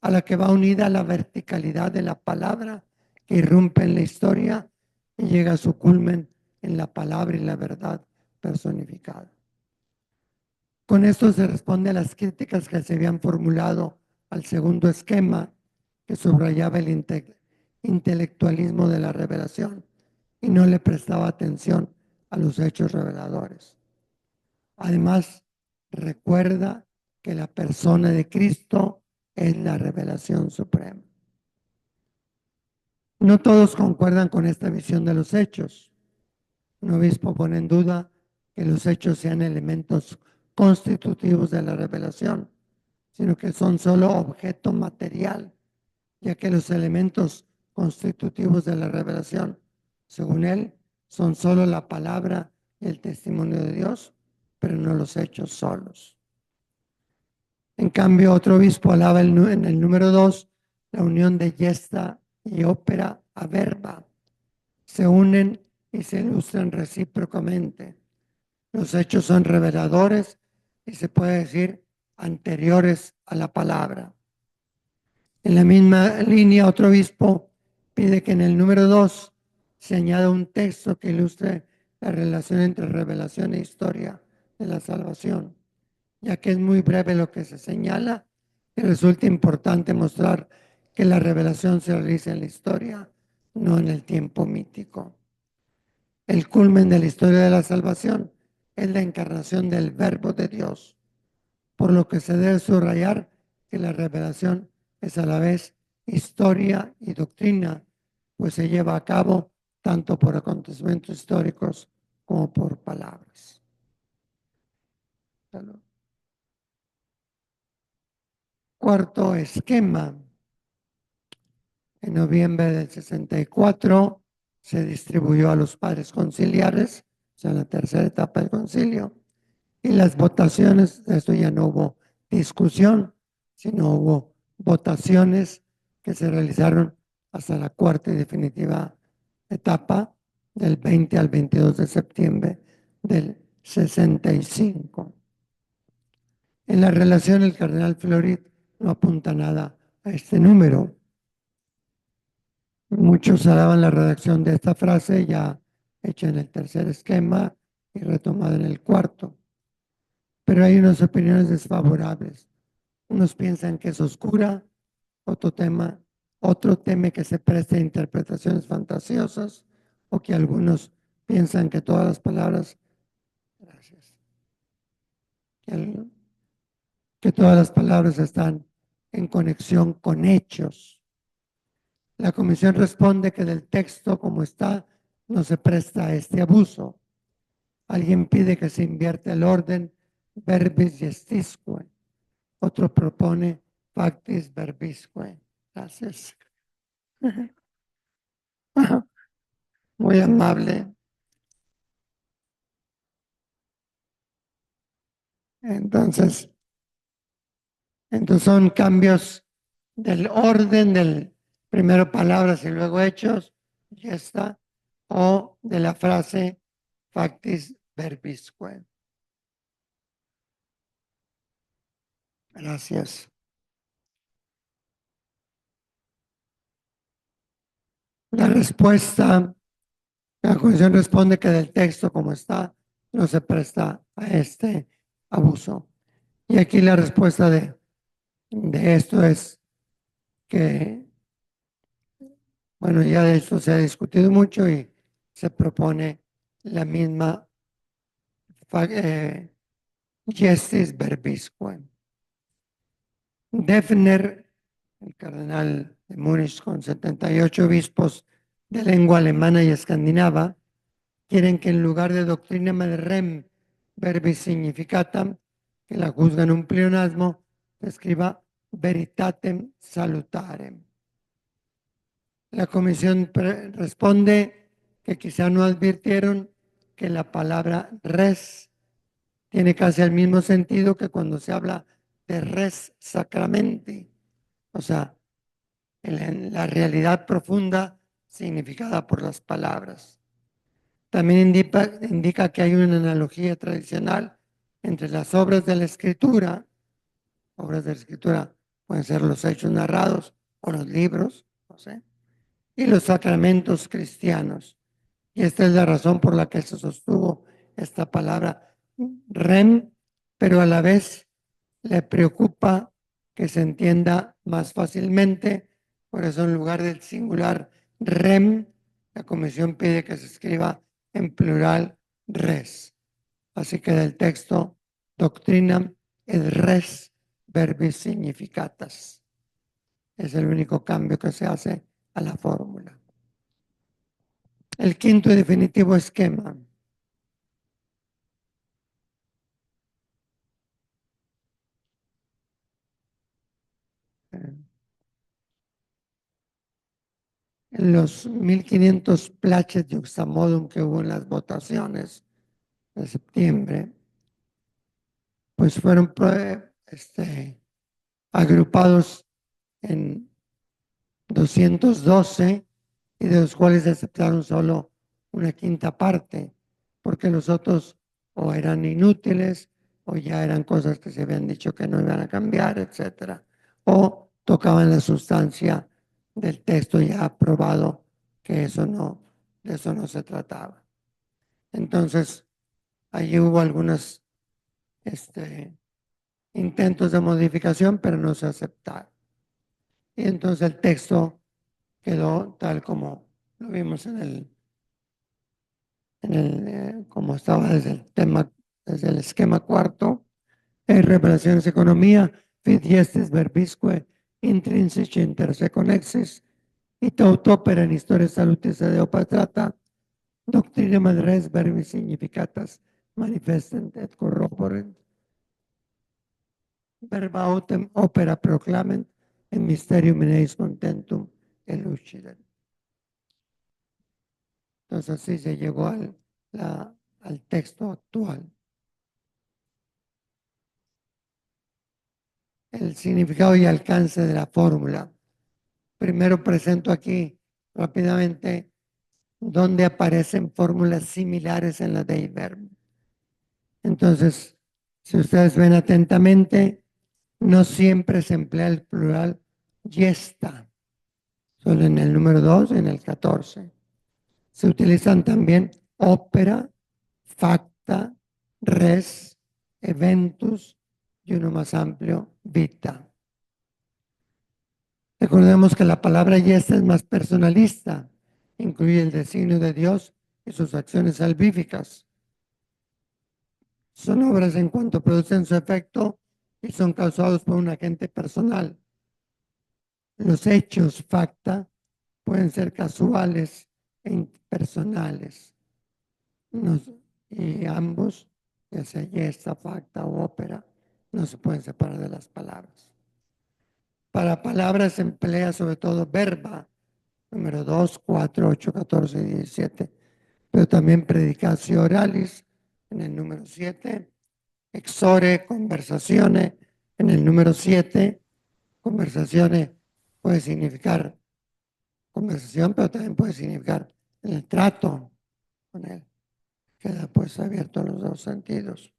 a la que va unida la verticalidad de la palabra que irrumpe en la historia y llega a su culmen en la palabra y la verdad personificada. Con esto se responde a las críticas que se habían formulado al segundo esquema que subrayaba el intelectualismo de la revelación y no le prestaba atención a los hechos reveladores. Además, recuerda que la persona de Cristo es la revelación suprema. No todos concuerdan con esta visión de los hechos. Un obispo pone en duda que los hechos sean elementos constitutivos de la revelación, sino que son solo objeto material, ya que los elementos constitutivos de la revelación, según él, son solo la palabra y el testimonio de Dios, pero no los hechos solos. En cambio, otro obispo alaba en el número 2 la unión de gesta y ópera a verba. Se unen y se ilustran recíprocamente. Los hechos son reveladores y se puede decir anteriores a la palabra. En la misma línea, otro obispo pide que en el número 2 se añada un texto que ilustre la relación entre revelación e historia de la salvación, ya que es muy breve lo que se señala y resulta importante mostrar que la revelación se realiza en la historia, no en el tiempo mítico. El culmen de la historia de la salvación es la encarnación del Verbo de Dios, por lo que se debe subrayar que la revelación es a la vez historia y doctrina, pues se lleva a cabo tanto por acontecimientos históricos como por palabras. Cuarto esquema. En noviembre del 64 se distribuyó a los padres conciliares, o sea, la tercera etapa del concilio, y las votaciones, de esto ya no hubo discusión, sino hubo votaciones que se realizaron hasta la cuarta y definitiva etapa, del 20 al 22 de septiembre del 65. En la relación, el cardenal Florit no apunta nada a este número. Muchos alaban la redacción de esta frase ya hecha en el tercer esquema y retomada en el cuarto. Pero hay unas opiniones desfavorables. Unos piensan que es oscura, otro teme que se preste a interpretaciones fantasiosas, o que algunos piensan que todas las palabras, gracias, que todas las palabras están en conexión con hechos. La comisión responde que del texto como está no se presta a este abuso. Alguien pide que se invierta el orden verbis gestisque. Otro propone factis verbisque. Gracias. Muy amable. Entonces son cambios del orden del primero palabras y luego hechos, ya está, o de la frase factis verbisque. Gracias. La respuesta, la comisión responde que del texto como está no se presta a este abuso. Y aquí la respuesta de esto es que, bueno, ya de esto se ha discutido mucho y se propone la misma gestis verbisque. Defner, el cardenal de Múnich, con 78 obispos de lengua alemana y escandinava, quieren que en lugar de doctrina de rem verbis significatam, que la juzgan un pleonasmo, se escriba veritatem salutarem. La comisión responde que quizá no advirtieron que la palabra res tiene casi el mismo sentido que cuando se habla de res sacramenti, o sea, en la realidad profunda significada por las palabras. También indica que hay una analogía tradicional entre las obras de la Escritura pueden ser los hechos narrados o los libros, no sé, y los sacramentos cristianos. Y esta es la razón por la que se sostuvo esta palabra rem, pero a la vez le preocupa que se entienda más fácilmente. Por eso en lugar del singular rem, la comisión pide que se escriba en plural res. Así que del texto doctrina et res verbis significatas. Es el único cambio que se hace a la fórmula. El quinto y definitivo esquema. En los 1500 places juxtamodum que hubo en las votaciones de septiembre, pues fueron agrupados en 212 y de los cuales aceptaron solo una quinta parte, porque los otros o eran inútiles o ya eran cosas que se habían dicho que no iban a cambiar, etcétera, o tocaban la sustancia del texto ya aprobado, que de eso no se trataba. Entonces, allí hubo algunos intentos de modificación, pero no se aceptaron. Y entonces el texto quedó tal como lo vimos como estaba desde el esquema cuarto, en Revelaciones Economía, fit gestis verbisque, intrinsici inter conexis, y tout opera in historia salutis deo patrata, doctrina res verbis significatas manifestent et corroborent, verba autem opera proclament, en mysterium in eis contentum elucident. Entonces así se llegó al texto actual. El significado y alcance de la fórmula. Primero presento aquí rápidamente donde aparecen fórmulas similares en la Dei Verbum. Entonces, si ustedes ven atentamente, no siempre se emplea el plural yesta, solo en el número 2 y en el 14. Se utilizan también ópera, facta, res, eventus y uno más amplio, vita. Recordemos que la palabra yesta es más personalista, incluye el designio de Dios y sus acciones salvíficas. Son obras en cuanto producen su efecto y son causados por un agente personal. Los hechos facta pueden ser casuales e impersonales. Y ambos, ya sea yesta, facta o ópera, no se pueden separar de las palabras. Para palabras se emplea sobre todo verba, número 2, 4, 8, 14 y 17, pero también predicatio oralis en el número 7, exore, conversazione en el número 7, conversazione puede significar conversación, pero también puede significar el trato con él. Queda pues abierto a los dos sentidos.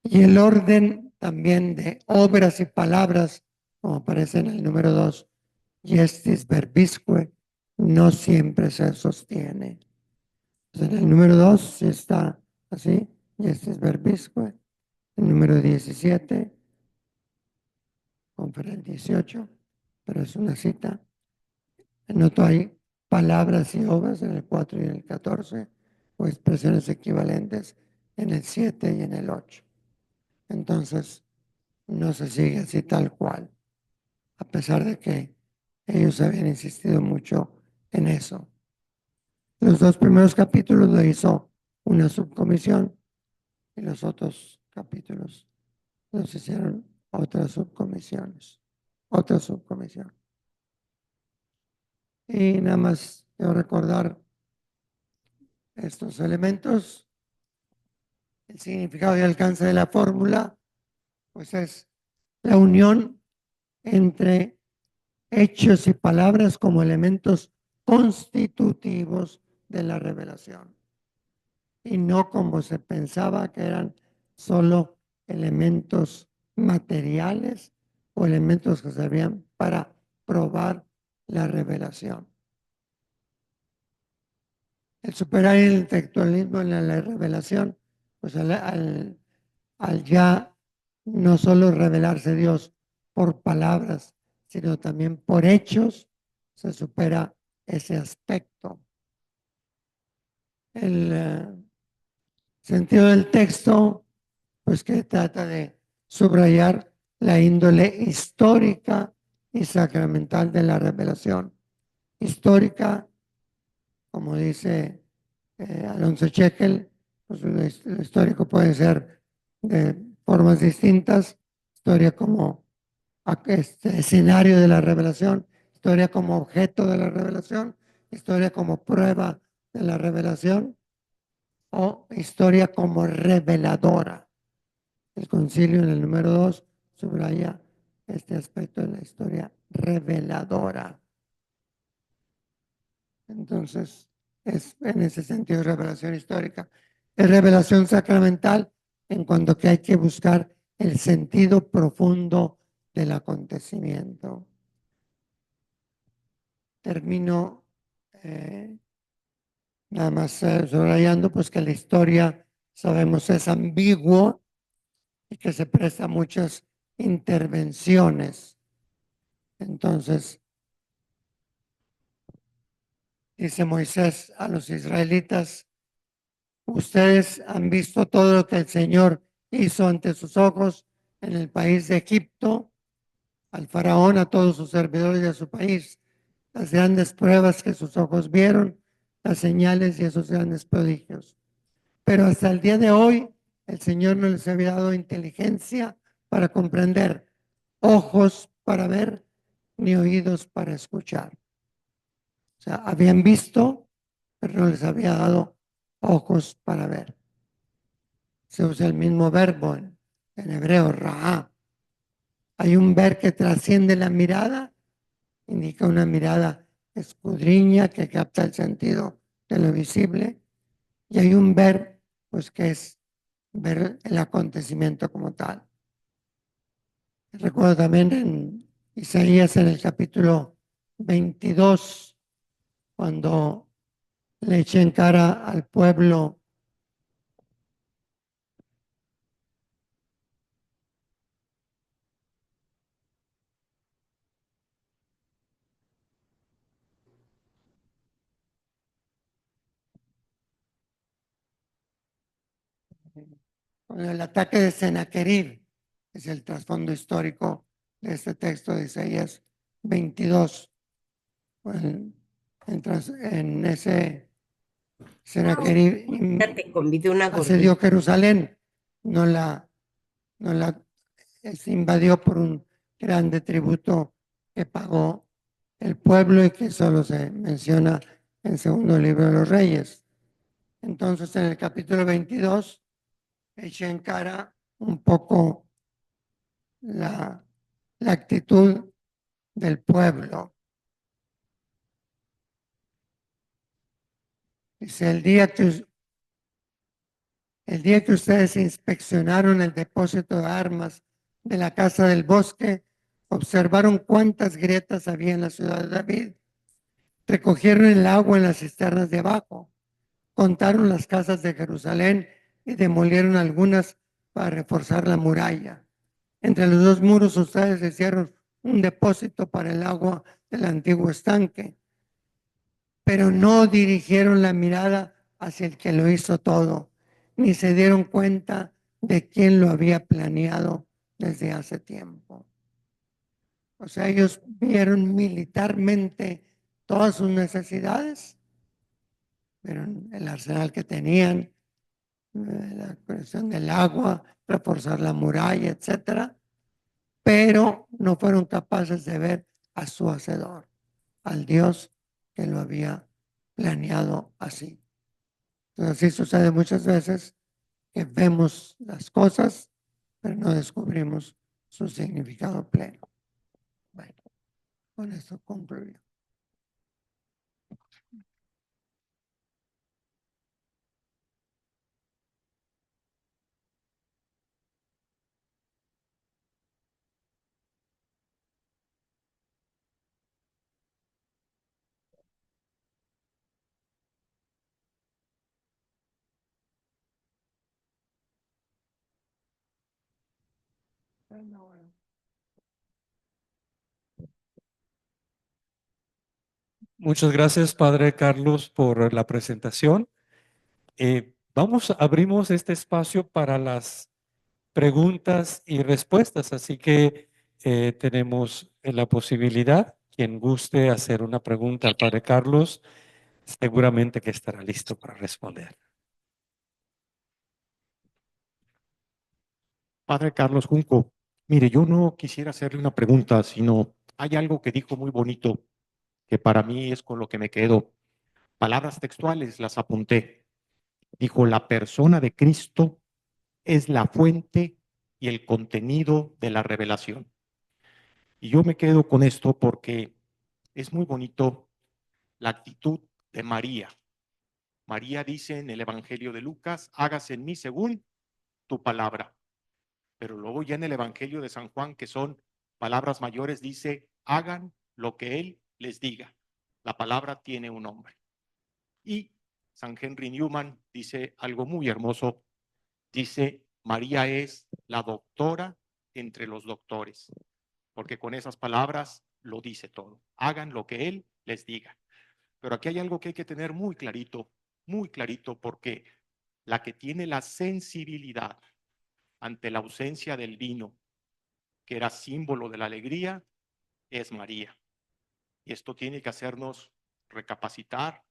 Y el orden también de obras y palabras, como aparece en el número 2, gestis verbisque, no siempre se sostiene. Entonces, en el número 2 sí está así, gestis verbisque. El número 17, conferencia 18, pero es una cita. En otro hay palabras y obras en el 4 y en el 14, o expresiones equivalentes en el 7 y en el 8. Entonces, no se sigue así tal cual, a pesar de que ellos habían insistido mucho en eso. Los dos primeros capítulos lo hizo una subcomisión y los otros capítulos los hicieron otras subcomisiones, otra subcomisión. Y nada más quiero recordar estos elementos. El significado y alcance de la fórmula, pues es la unión entre hechos y palabras como elementos constitutivos de la revelación y no como se pensaba que eran solo elementos materiales o elementos que servían para probar la revelación. El superar el intelectualismo en la revelación, pues al ya no solo revelarse Dios por palabras, sino también por hechos, se supera ese aspecto. El sentido del texto, pues que trata de subrayar la índole histórica y sacramental de la revelación. Histórica, como dice Alonso Chequel, pues lo histórico puede ser de formas distintas, historia como este escenario de la revelación, historia como objeto de la revelación, historia como prueba de la revelación o historia como reveladora. El concilio en el número 2 subraya este aspecto de la historia reveladora. Entonces, es en ese sentido revelación histórica. Es revelación sacramental en cuanto que hay que buscar el sentido profundo del acontecimiento. Termino nada más subrayando pues que la historia, sabemos, es ambigua y que se presta a muchas intervenciones. Entonces, dice Moisés a los israelitas, ustedes han visto todo lo que el Señor hizo ante sus ojos en el país de Egipto, al faraón, a todos sus servidores y a su país, las grandes pruebas que sus ojos vieron, las señales y esos grandes prodigios. Pero hasta el día de hoy, el Señor no les había dado inteligencia para comprender, ojos para ver, ni oídos para escuchar. O sea, habían visto, pero no les había dado ojos para ver. Se usa el mismo verbo en hebreo, ra'a. Hay un ver que trasciende la mirada, indica una mirada escudriña que capta el sentido de lo visible, y hay un ver, pues que es ver el acontecimiento como tal. Recuerdo también en Isaías en el capítulo 22, cuando le eché en cara al pueblo con el ataque de Sennacherib, es el trasfondo histórico de este texto de Isaías 22. En, en ese Sennacherib Te convidé una asedió gordita. Jerusalén, no la, no la se invadió por un grande tributo que pagó el pueblo y que solo se menciona en segundo libro de los Reyes. Entonces, en el capítulo 22, eché en cara un poco la, la actitud del pueblo. Dice, el día que ustedes inspeccionaron el depósito de armas de la casa del bosque, observaron cuántas grietas había en la ciudad de David, recogieron el agua en las cisternas de abajo, contaron las casas de Jerusalén y demolieron algunas para reforzar la muralla. Entre los dos muros ustedes hicieron un depósito para el agua del antiguo estanque, pero no dirigieron la mirada hacia el que lo hizo todo, ni se dieron cuenta de quién lo había planeado desde hace tiempo. O sea, ellos vieron militarmente todas sus necesidades, pero el arsenal que tenían, la cuestión del agua, reforzar la muralla, etcétera, pero no fueron capaces de ver a su hacedor, al Dios que lo había planeado así. Entonces, así sucede muchas veces que vemos las cosas, pero no descubrimos su significado pleno. Bueno, con esto concluyo. Muchas gracias, Padre Carlos, por la presentación. Abrimos este espacio para las preguntas y respuestas, así que tenemos la posibilidad, quien guste hacer una pregunta al Padre Carlos, seguramente que estará listo para responder. Padre Carlos Junco, mire, yo no quisiera hacerle una pregunta, sino hay algo que dijo muy bonito, que para mí es con lo que me quedo. Palabras textuales las apunté. Dijo, la persona de Cristo es la fuente y el contenido de la revelación. Y yo me quedo con esto porque es muy bonito la actitud de María. María dice en el Evangelio de Lucas, hágase en mí según tu palabra. Pero luego ya en el Evangelio de San Juan, que son palabras mayores, dice, hagan lo que Él les diga. La palabra tiene un nombre. Y San Henry Newman dice algo muy hermoso. Dice, María es la doctora entre los doctores, porque con esas palabras lo dice todo. Hagan lo que Él les diga. Pero aquí hay algo que hay que tener muy clarito, porque la que tiene la sensibilidad ante la ausencia del vino, que era símbolo de la alegría, es María. Y esto tiene que hacernos recapacitar.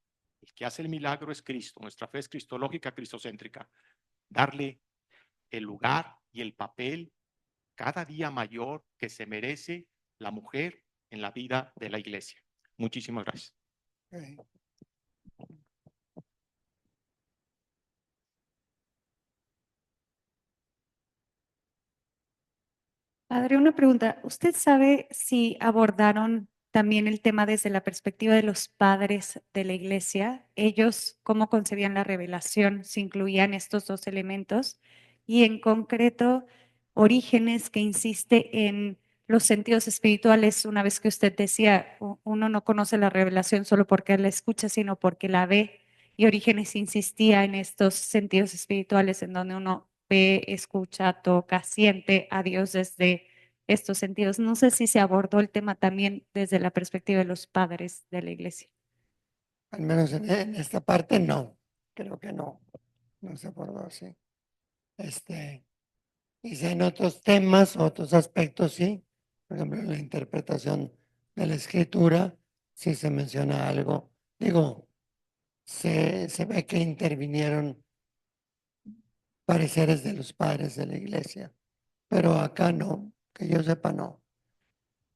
El que hace el milagro es Cristo. Nuestra fe es cristológica, cristocéntrica. Darle el lugar y el papel cada día mayor que se merece la mujer en la vida de la iglesia. Muchísimas gracias. Okay. Padre, una pregunta. ¿Usted sabe si abordaron también el tema desde la perspectiva de los padres de la iglesia? Ellos, ¿cómo concebían la revelación? ¿Se incluían estos dos elementos? Y en concreto, Orígenes, que insiste en los sentidos espirituales, una vez que usted decía, uno no conoce la revelación solo porque la escucha, sino porque la ve. Y Orígenes insistía en estos sentidos espirituales en donde uno ve, escucha, toca, siente a Dios desde estos sentidos. No sé si se abordó el tema también desde la perspectiva de los padres de la iglesia. Al menos en esta parte no, creo que no se abordó así. Y si en otros temas, otros aspectos, sí. Por ejemplo, en la interpretación de la escritura, sí se menciona algo. Digo, se ve que intervinieron pareceres de los padres de la iglesia, pero acá no, que yo sepa no.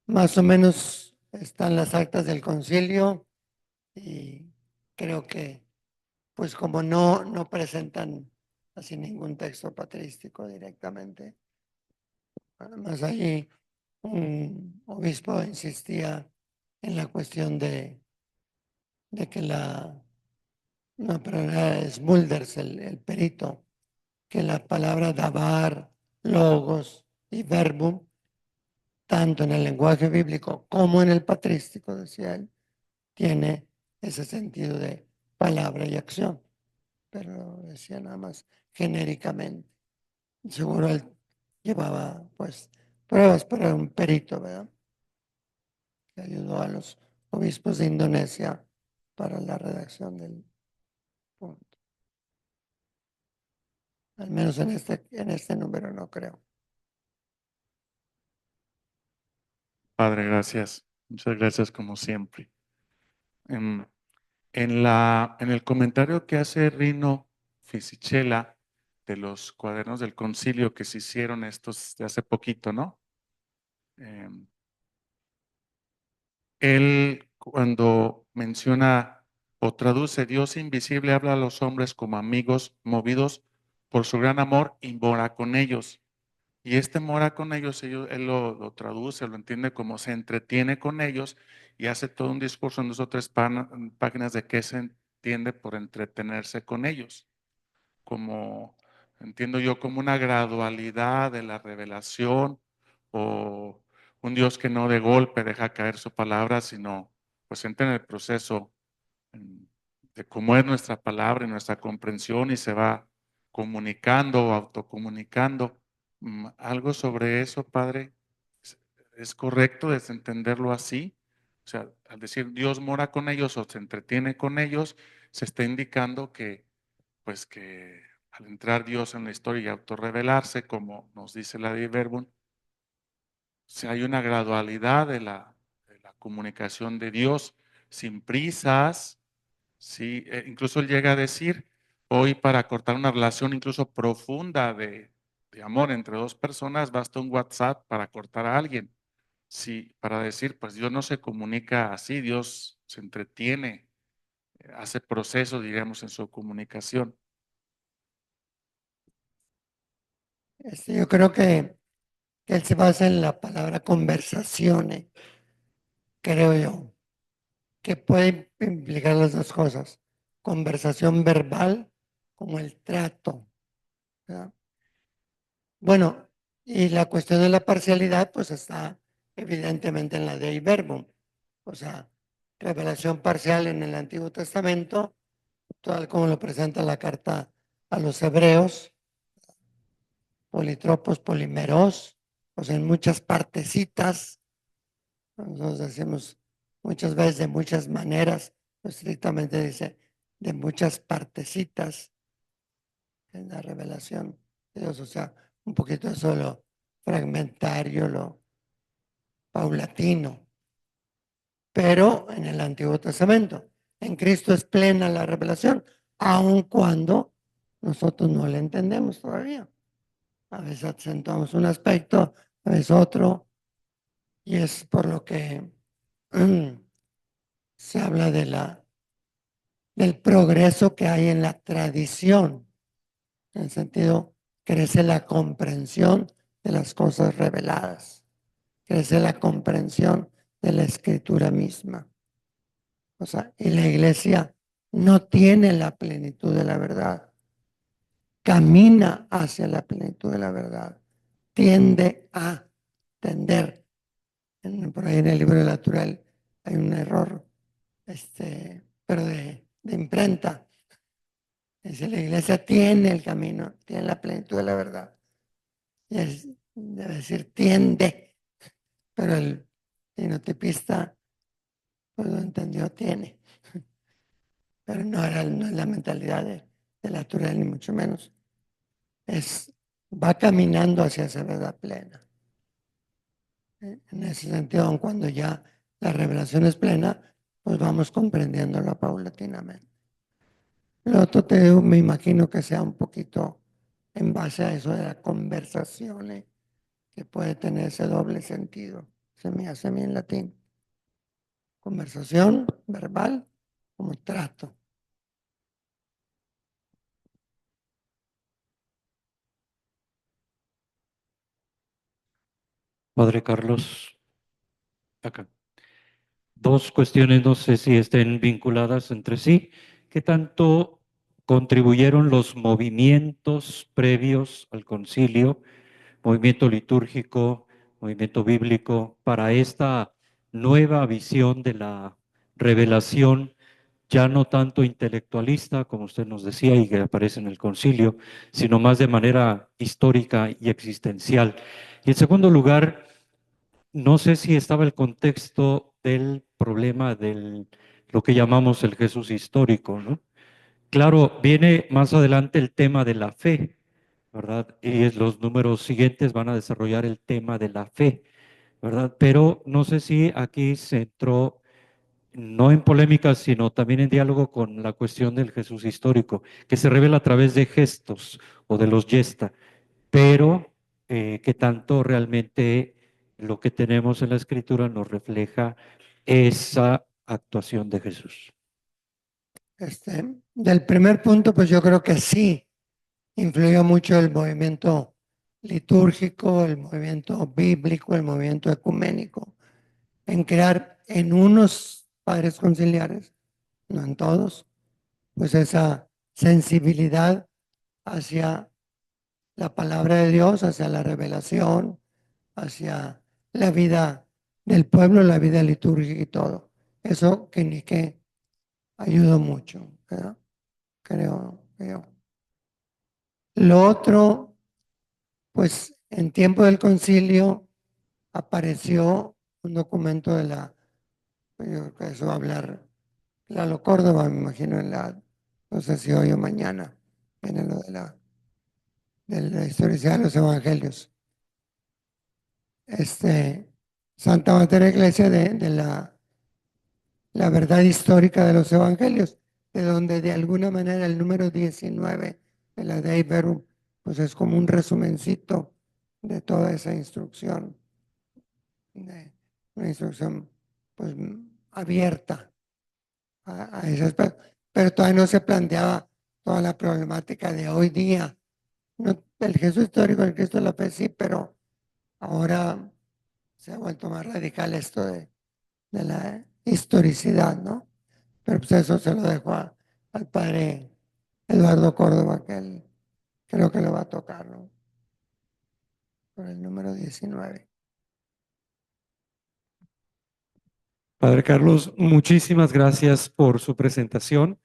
Más o menos están las actas del concilio y creo que, pues como no presentan así ningún texto patrístico directamente, además ahí un obispo insistía en la cuestión de que no, pero era Smulders, el perito, que la palabra dabar, logos y verbum, tanto en el lenguaje bíblico como en el patrístico, decía él, tiene ese sentido de palabra y acción, pero decía nada más genéricamente. Seguro él llevaba pues pruebas, pero era un perito, ¿verdad? Que ayudó a los obispos de Indonesia para la redacción del punto. Al menos en este número no creo. Padre, gracias. Muchas gracias como siempre. En el comentario que hace Rino Fisichella de los cuadernos del concilio que se hicieron estos de hace poquito, ¿no? Él cuando menciona o traduce Dios invisible habla a los hombres como amigos movidos por su gran amor y mora con ellos. Y este mora con ellos, él lo traduce, lo entiende como se entretiene con ellos y hace todo un discurso en 2 o 3 páginas de qué se entiende por entretenerse con ellos. Como, entiendo yo, como una gradualidad de la revelación o un Dios que no de golpe deja caer su palabra, sino pues entra en el proceso de cómo es nuestra palabra y nuestra comprensión y se va comunicando o autocomunicando. Algo sobre eso, Padre. ¿Es correcto entenderlo así? O sea, al decir Dios mora con ellos o se entretiene con ellos, se está indicando que, pues que al entrar Dios en la historia y autorrevelarse, como nos dice la de Verbum, si hay una gradualidad de la comunicación de Dios sin prisas. Sí, incluso él llega a decir, hoy para cortar una relación incluso profunda de amor entre dos personas, basta un WhatsApp para cortar a alguien. Sí, para decir, pues Dios no se comunica así, Dios se entretiene, hace procesos, digamos, en su comunicación. Yo creo que él se basa en la palabra conversaciones, creo yo, que puede implicar las dos cosas. Conversación verbal como el trato, ¿verdad? Bueno, y la cuestión de la parcialidad, pues está evidentemente en la Dei Verbum. O sea, revelación parcial en el Antiguo Testamento, tal como lo presenta la carta a los hebreos, politropos, polimeros, o sea, en muchas partecitas. Nosotros decimos muchas veces de muchas maneras, pues estrictamente dice de muchas partecitas en la revelación de Dios. O sea, un poquito eso lo fragmentario, lo paulatino, pero en el Antiguo Testamento. En Cristo es plena la revelación, aun cuando nosotros no la entendemos todavía. A veces acentuamos un aspecto, a veces otro, y es por lo que se habla del progreso que hay en la tradición. En el sentido, crece la comprensión de las cosas reveladas, crece la comprensión de la escritura misma. O sea, y la iglesia no tiene la plenitud de la verdad, camina hacia la plenitud de la verdad, tiende a tender. Por ahí en el libro natural hay un error, pero de imprenta. Dice, la iglesia tiene el camino, tiene la plenitud de la verdad. Debe decir tiende, pero el sinotipista pues lo entendió, tiene. Pero no es la mentalidad de la natural, ni mucho menos. Va caminando hacia esa verdad plena. En ese sentido, aun cuando ya la revelación es plena, pues vamos comprendiéndola paulatinamente. Lo otro me imagino que sea un poquito en base a eso de la conversación, que puede tener ese doble sentido. Se me hace a mí en latín. Conversación verbal como trato. Padre Carlos, acá. Dos cuestiones, no sé si estén vinculadas entre sí. ¿Qué tanto contribuyeron los movimientos previos al concilio, movimiento litúrgico, movimiento bíblico, para esta nueva visión de la revelación, ya no tanto intelectualista, como usted nos decía, y que aparece en el concilio, sino más de manera histórica y existencial? Y en segundo lugar, no sé si estaba el contexto del problema del lo que llamamos el Jesús histórico, ¿no? Claro, viene más adelante el tema de la fe, ¿verdad? Y los números siguientes van a desarrollar el tema de la fe, ¿verdad? Pero no sé si aquí se entró, no en polémica, sino también en diálogo con la cuestión del Jesús histórico, que se revela a través de gestos o de los gesta, pero que tanto realmente lo que tenemos en la escritura nos refleja esa actuación de Jesús. Del primer punto, pues yo creo que sí influyó mucho el movimiento litúrgico, el movimiento bíblico, el movimiento ecuménico, en crear en unos padres conciliares, no en todos, pues esa sensibilidad hacia la palabra de Dios, hacia la revelación, hacia la vida del pueblo, la vida litúrgica y todo. Eso que ni que ayudó mucho, ¿verdad? Creo yo. Lo otro, pues En tiempo del concilio apareció un documento de la, yo creo que eso va a hablar Lalo Córdoba, me imagino, no sé si hoy o mañana, en lo de la historicidad de los evangelios. Santa Materia Iglesia de la verdad histórica de los evangelios, de donde de alguna manera el número 19 de la Dei Verbum, pues es como un resumencito de toda esa instrucción, una instrucción pues abierta a ese aspecto, pero todavía no se planteaba toda la problemática de hoy día. No, el Jesús histórico, el Cristo de la fe, sí, pero ahora se ha vuelto más radical esto de la historicidad, ¿no? Pero pues eso se lo dejo al padre Eduardo Córdoba, que él creo que lo va a tocar, ¿no? Por el número 19. Padre Carlos, muchísimas gracias por su presentación.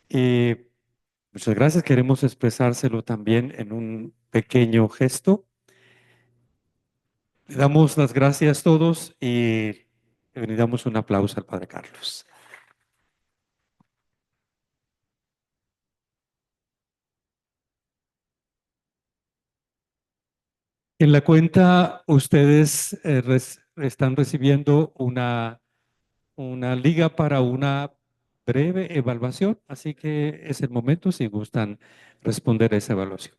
Muchas gracias. Queremos expresárselo también en un pequeño gesto. Le damos las gracias a todos y le damos un aplauso al Padre Carlos. En la cuenta ustedes están recibiendo una liga para una breve evaluación, así que es el momento si gustan responder a esa evaluación.